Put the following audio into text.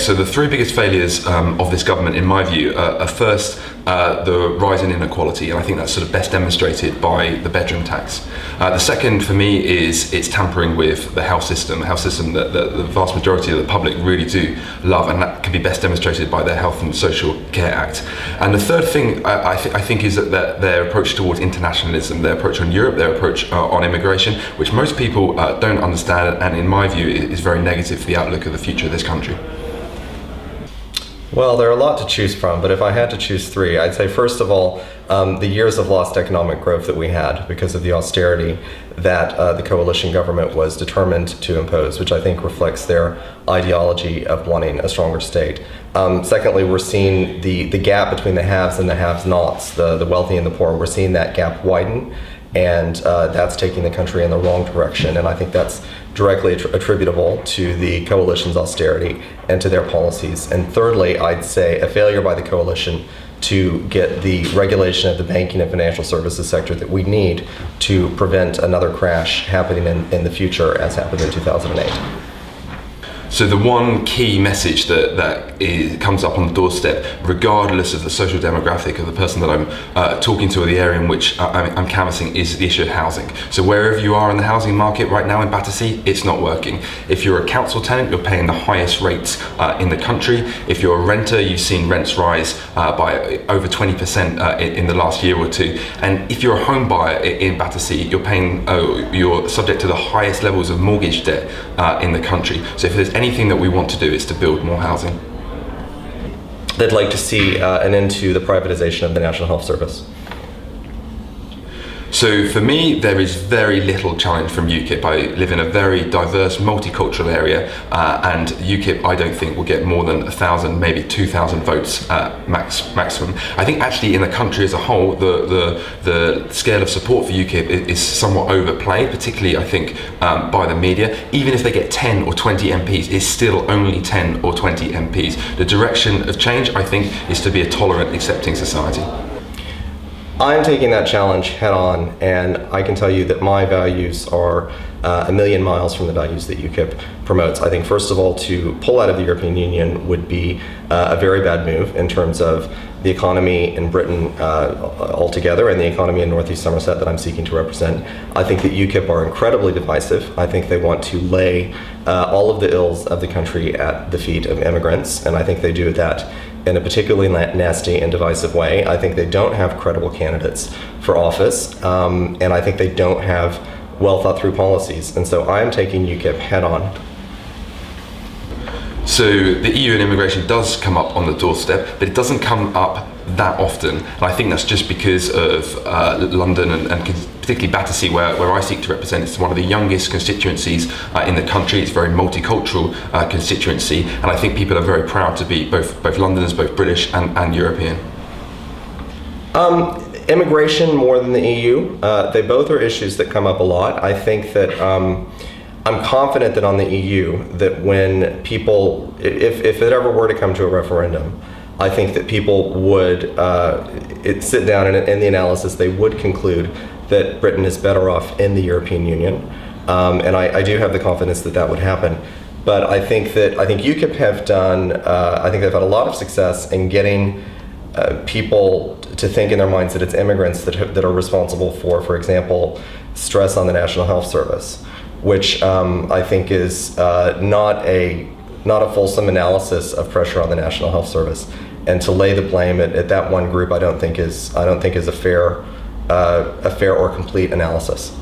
So the three biggest failures of this government, in my view, are first, the rise in inequality, and I think that's sort of best demonstrated by the bedroom tax. The second, for me, is it's tampering with the health system that the vast majority of the public really do love, and that can be best demonstrated by their Health and Social Care Act. And the third thing I think is that their approach towards internationalism, their approach on Europe, their approach on immigration, which most people don't understand, and in my view is very negative for the outlook of the future of this country. Well, there are a lot to choose from, but if I had to choose three, I'd say first of all, the years of lost economic growth that we had because of the austerity that the coalition government was determined to impose, which I think reflects their ideology of wanting a stronger state. Secondly, we're seeing the gap between the haves and the have-nots, the wealthy and the poor. We're seeing that gap widen, and that's taking the country in the wrong direction, and I think that's directly attributable to the coalition's austerity and to their policies. And thirdly, I'd say a failure by the coalition to get the regulation of the banking and financial services sector that we need to prevent another crash happening in the future as happened in 2008. So the one key message that comes up on the doorstep, regardless of the social demographic of the person that I'm talking to or the area in which I'm canvassing, is the issue of housing. So wherever you are in the housing market right now in Battersea, it's not working. If you're a council tenant, you're paying the highest rates in the country. If you're a renter, you've seen rents rise by over 20% in the last year or two. And if you're a home buyer in Battersea, you're subject to the highest levels of mortgage debt in the country. So if there's anything that we want to do is to build more housing. They'd like to see an end to the privatization of the National Health Service. So for me, there is very little challenge from UKIP. I live in a very diverse, multicultural area, and UKIP, I don't think, will get more than 1,000, maybe 2,000 votes maximum. I think actually in the country as a whole, the scale of support for UKIP is somewhat overplayed, particularly I think by the media. Even if they get 10 or 20 MPs, it's still only 10 or 20 MPs. The direction of change, I think, is to be a tolerant, accepting society. I'm taking that challenge head on, and I can tell you that my values are a million miles from the values that UKIP promotes. I think, first of all, to pull out of the European Union would be a very bad move in terms of the economy in Britain altogether and the economy in North East Somerset that I'm seeking to represent. I think that UKIP are incredibly divisive. I think they want to lay all of the ills of the country at the feet of immigrants, and I think they do that in a particularly nasty and divisive way. I think they don't have credible candidates for office, and I think they don't have well thought through policies. And so I am taking UKIP head on. So the EU and immigration does come up on the doorstep, but it doesn't come up that often. And I think that's just because of London and particularly Battersea, where I seek to represent. It's one of the youngest constituencies in the country. It's a very multicultural constituency, and I think people are very proud to be both Londoners, both British and European. Immigration more than the EU. They both are issues that come up a lot. I think that I'm confident that on the EU, that when people, if it ever were to come to a referendum, I think that people would sit down and in the analysis, they would conclude that Britain is better off in the European Union. And I do have the confidence that that would happen. But I think UKIP have done, I think they've had a lot of success in getting people to think in their minds that it's immigrants that are responsible for example, stress on the National Health Service, which I think is not a fulsome analysis of pressure on the National Health Service. And to lay the blame at that one group, I don't think is a fair or complete analysis.